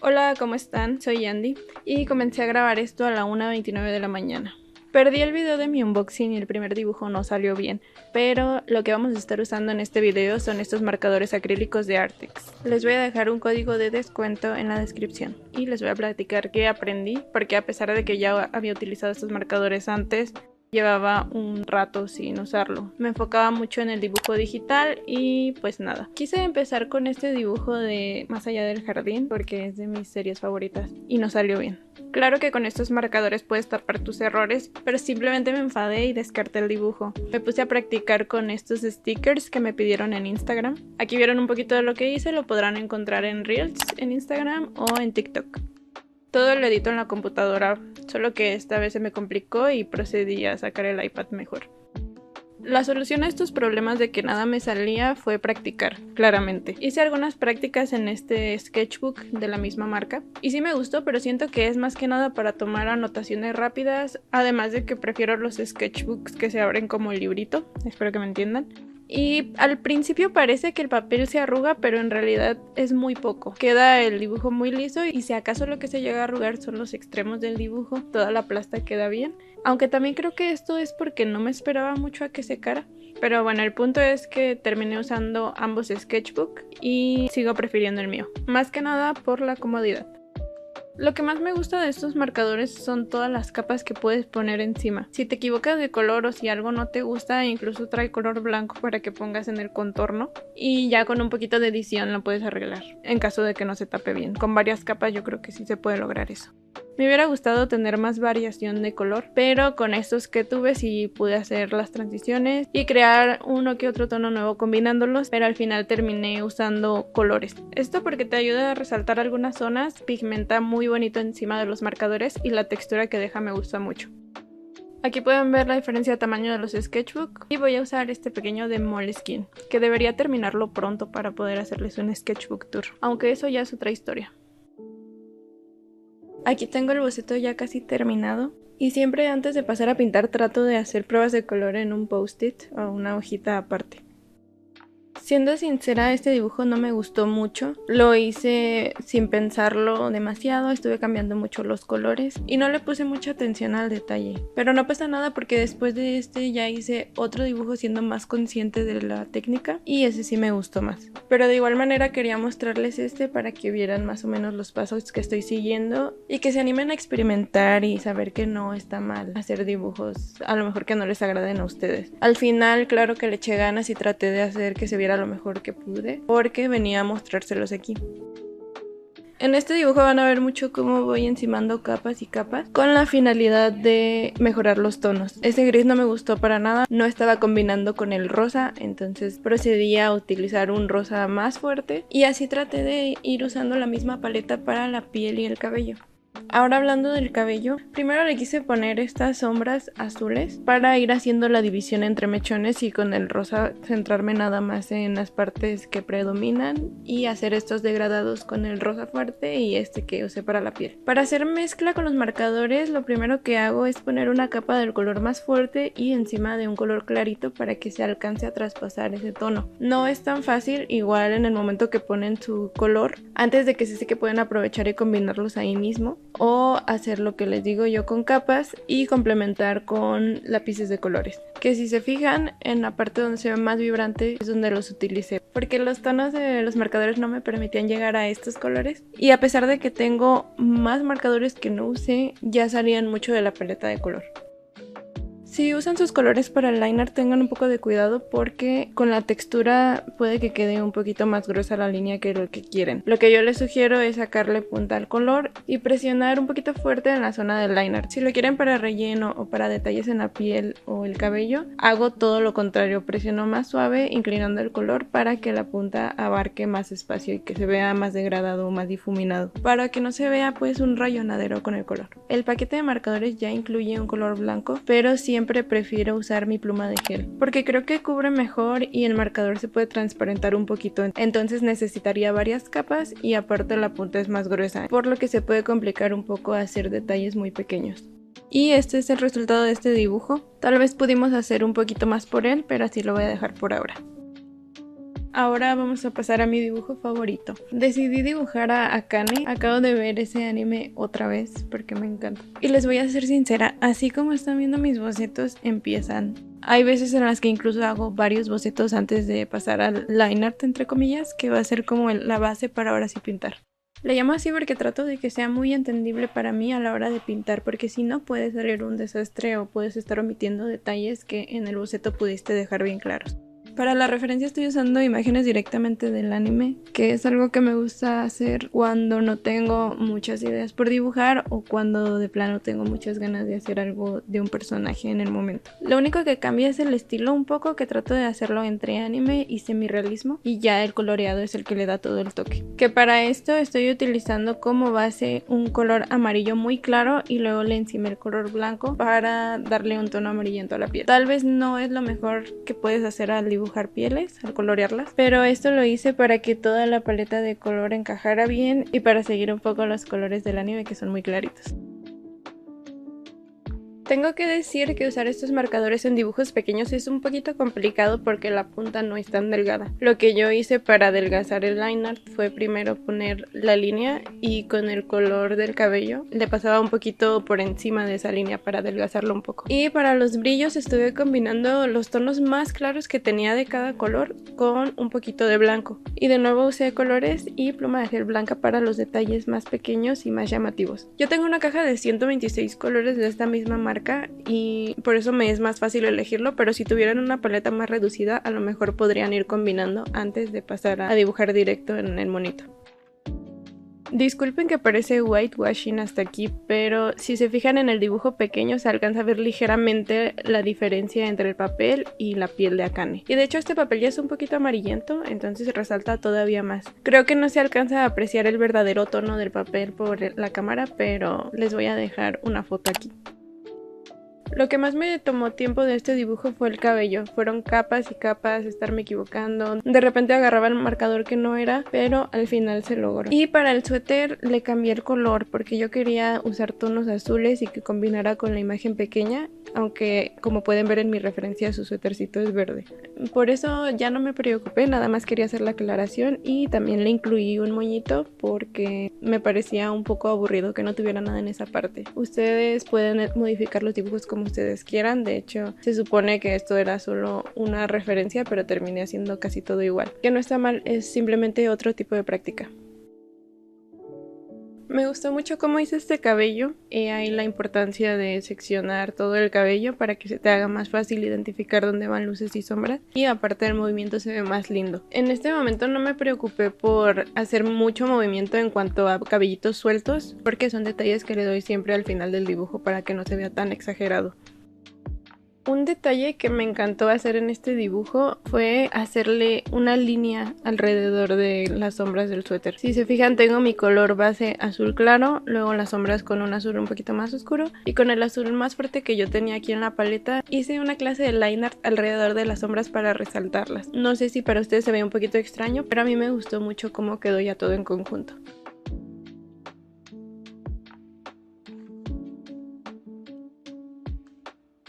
Hola, ¿cómo están? Soy Andy y comencé a grabar esto a la 1:29 de la mañana. Perdí el video de mi unboxing y el primer dibujo no salió bien, pero lo que vamos a estar usando en este video son estos marcadores acrílicos de Artex. Les voy a dejar un código de descuento en la descripción y les voy a platicar qué aprendí, porque a pesar de que ya había utilizado estos marcadores antes, llevaba un rato sin usarlo. Me enfocaba mucho en el dibujo digital y pues nada. Quise empezar con este dibujo de Más allá del jardín porque es de mis series favoritas y no salió bien. Claro que con estos marcadores puedes tapar tus errores, pero simplemente me enfadé y descarté el dibujo. Me puse a practicar con estos stickers que me pidieron en Instagram. Aquí vieron un poquito de lo que hice, lo podrán encontrar en Reels, en Instagram o en TikTok. Todo lo edito en la computadora, solo que esta vez se me complicó y procedí a sacar el iPad mejor. La solución a estos problemas de que nada me salía fue practicar, claramente. Hice algunas prácticas en este sketchbook de la misma marca y sí me gustó, pero siento que es más que nada para tomar anotaciones rápidas, además de que prefiero los sketchbooks que se abren como el librito, espero que me entiendan. Y al principio parece que el papel se arruga, pero en realidad es muy poco. Queda el dibujo muy liso y si acaso lo que se llega a arrugar son los extremos del dibujo, toda la plasta queda bien. Aunque también creo que esto es porque no me esperaba mucho a que secara. Pero bueno, el punto es que terminé usando ambos sketchbook y sigo prefiriendo el mío. Más que nada por la comodidad. Lo que más me gusta de estos marcadores son todas las capas que puedes poner encima. Si te equivocas de color o si algo no te gusta, incluso trae color blanco para que pongas en el contorno. Y ya con un poquito de edición lo puedes arreglar, en caso de que no se tape bien. Con varias capas yo creo que sí se puede lograr eso. Me hubiera gustado tener más variación de color, pero con estos que tuve sí pude hacer las transiciones y crear uno que otro tono nuevo combinándolos, pero al final terminé usando colores. Esto porque te ayuda a resaltar algunas zonas, pigmenta muy bonito encima de los marcadores y la textura que deja me gusta mucho. Aquí pueden ver la diferencia de tamaño de los sketchbook y voy a usar este pequeño de Moleskine, que debería terminarlo pronto para poder hacerles un sketchbook tour, aunque eso ya es otra historia. Aquí tengo el boceto ya casi terminado y siempre antes de pasar a pintar trato de hacer pruebas de color en un post-it o una hojita aparte. Siendo sincera, este dibujo no me gustó mucho, lo hice sin pensarlo demasiado, estuve cambiando mucho los colores y no le puse mucha atención al detalle. Pero no pasa nada porque después de este ya hice otro dibujo siendo más consciente de la técnica y ese sí me gustó más. Pero de igual manera quería mostrarles este para que vieran más o menos los pasos que estoy siguiendo y que se animen a experimentar y saber que no está mal hacer dibujos, a lo mejor que no les agraden a ustedes. Al final, claro que le eché ganas y traté de hacer que se viera lo mejor que pude porque venía a mostrárselos aquí. En este dibujo van a ver mucho cómo voy encimando capas y capas con la finalidad de mejorar los tonos. Ese gris no me gustó para nada, no estaba combinando con el rosa, entonces procedí a utilizar un rosa más fuerte y así traté de ir usando la misma paleta para la piel y el cabello. Ahora hablando del cabello, primero le quise poner estas sombras azules para ir haciendo la división entre mechones y con el rosa centrarme nada más en las partes que predominan y hacer estos degradados con el rosa fuerte y este que usé para la piel. Para hacer mezcla con los marcadores, lo primero que hago es poner una capa del color más fuerte y encima de un color clarito para que se alcance a traspasar ese tono. No es tan fácil, igual en el momento que ponen su color, antes de que se seque pueden aprovechar y combinarlos ahí mismo o hacer lo que les digo yo con capas y complementar con lápices de colores, que si se fijan en la parte donde se ve más vibrante es donde los utilicé porque los tonos de los marcadores no me permitían llegar a estos colores y a pesar de que tengo más marcadores que no usé ya salían mucho de la paleta de color. Si usan sus colores para el liner tengan un poco de cuidado porque con la textura puede que quede un poquito más gruesa la línea que lo que quieren. Lo que yo les sugiero es sacarle punta al color y presionar un poquito fuerte en la zona del liner. Si lo quieren para relleno o para detalles en la piel o el cabello, hago todo lo contrario, presiono más suave inclinando el color para que la punta abarque más espacio y que se vea más degradado o más difuminado, para que no se vea pues un rayonadero con el color. El paquete de marcadores ya incluye un color blanco, pero siempre prefiero usar mi pluma de gel porque creo que cubre mejor y el marcador se puede transparentar un poquito, entonces necesitaría varias capas y aparte la punta es más gruesa, por lo que se puede complicar un poco hacer detalles muy pequeños. Y este es el resultado de este dibujo. Tal vez pudimos hacer un poquito más por él, pero así lo voy a dejar por ahora. Ahora vamos a pasar a mi dibujo favorito. Decidí dibujar a Akane. Acabo de ver ese anime otra vez porque me encanta. Y les voy a ser sincera, así como están viendo mis bocetos, empiezan. Hay veces en las que incluso hago varios bocetos antes de pasar al line art, entre comillas, que va a ser como la base para ahora sí pintar. Le llamo así porque trato de que sea muy entendible para mí a la hora de pintar, porque si no puede salir un desastre o puedes estar omitiendo detalles que en el boceto pudiste dejar bien claros. Para la referencia estoy usando imágenes directamente del anime, que es algo que me gusta hacer cuando no tengo muchas ideas por dibujar o cuando de plano tengo muchas ganas de hacer algo de un personaje en el momento. Lo único que cambia es el estilo un poco, que trato de hacerlo entre anime y semirealismo, y ya el coloreado es el que le da todo el toque. Que para esto estoy utilizando como base un color amarillo muy claro y luego le encimé el color blanco para darle un tono amarillento a la piel. Tal vez no es lo mejor que puedes hacer al dibujar pieles, al colorearlas, pero esto lo hice para que toda la paleta de color encajara bien y para seguir un poco los colores del anime, que son muy claritos. Tengo que decir que usar estos marcadores en dibujos pequeños es un poquito complicado porque la punta no es tan delgada. Lo que yo hice para adelgazar el line art fue primero poner la línea y con el color del cabello le pasaba un poquito por encima de esa línea para adelgazarlo un poco. Y para los brillos estuve combinando los tonos más claros que tenía de cada color con un poquito de blanco. Y de nuevo usé colores y pluma de gel blanca para los detalles más pequeños y más llamativos. Yo tengo una caja de 126 colores de esta misma marca y por eso me es más fácil elegirlo, pero si tuvieran una paleta más reducida a lo mejor podrían ir combinando antes de pasar a dibujar directo en el monito. Disculpen que parece whitewashing hasta aquí, pero si se fijan en el dibujo pequeño se alcanza a ver ligeramente la diferencia entre el papel y la piel de Akane. Y de hecho este papel ya es un poquito amarillento, entonces resalta todavía más. Creo que no se alcanza a apreciar el verdadero tono del papel por la cámara, pero les voy a dejar una foto aquí. Lo que más me tomó tiempo de este dibujo fue el cabello. Fueron capas y capas, estarme equivocando. De repente agarraba el marcador que no era, pero al final se logró. Y para el suéter le cambié el color porque yo quería usar tonos azules y que combinara con la imagen pequeña, aunque como pueden ver en mi referencia su suétercito es verde. Por eso ya no me preocupé, nada más quería hacer la aclaración y también le incluí un moñito porque me parecía un poco aburrido que no tuviera nada en esa parte. Ustedes pueden modificar los dibujos como ustedes quieran, de hecho se supone que esto era solo una referencia pero terminé haciendo casi todo igual, que no está mal, es simplemente otro tipo de práctica. Me gustó mucho cómo hice este cabello y ahí la importancia de seccionar todo el cabello para que se te haga más fácil identificar dónde van luces y sombras, y aparte el movimiento se ve más lindo. En este momento no me preocupé por hacer mucho movimiento en cuanto a cabellitos sueltos porque son detalles que le doy siempre al final del dibujo para que no se vea tan exagerado. Un detalle que me encantó hacer en este dibujo fue hacerle una línea alrededor de las sombras del suéter. Si se fijan, tengo mi color base azul claro, luego las sombras con un azul un poquito más oscuro y con el azul más fuerte que yo tenía aquí en la paleta hice una clase de line art alrededor de las sombras para resaltarlas. No sé si para ustedes se ve un poquito extraño, pero a mí me gustó mucho cómo quedó ya todo en conjunto.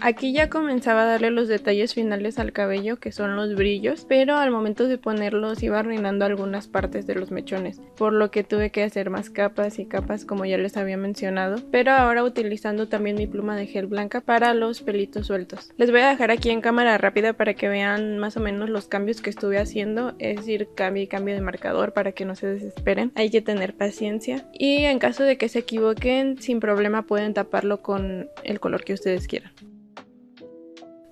Aquí ya comenzaba a darle los detalles finales al cabello, que son los brillos, pero al momento de ponerlos iba arruinando algunas partes de los mechones, por lo que tuve que hacer más capas y capas como ya les había mencionado, pero ahora utilizando también mi pluma de gel blanca para los pelitos sueltos. Les voy a dejar aquí en cámara rápida para que vean más o menos los cambios que estuve haciendo, es decir, cambio y cambio de marcador para que no se desesperen, hay que tener paciencia y en caso de que se equivoquen sin problema pueden taparlo con el color que ustedes quieran.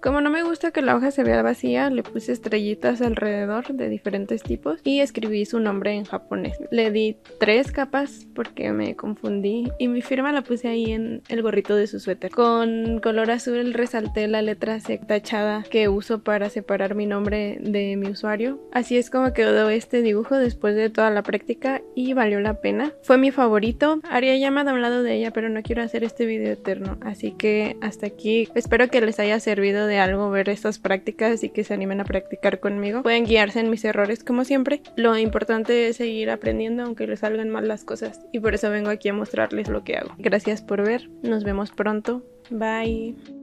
Como no me gusta que la hoja se vea vacía, le puse estrellitas alrededor de diferentes tipos y escribí su nombre en japonés. Le di 3 capas porque me confundí y mi firma la puse ahí en el gorrito de su suéter. Con color azul resalté la letra C tachada que uso para separar mi nombre de mi usuario. Así es como quedó este dibujo después de toda la práctica y valió la pena. Fue mi favorito. Haría ya más de un lado de ella, pero no quiero hacer este video eterno. Así que hasta aquí. Espero que les haya servido de algo ver estas prácticas y que se animen a practicar conmigo. Pueden guiarse en mis errores como siempre. Lo importante es seguir aprendiendo aunque les salgan mal las cosas y por eso vengo aquí a mostrarles lo que hago. Gracias por ver, nos vemos pronto, bye.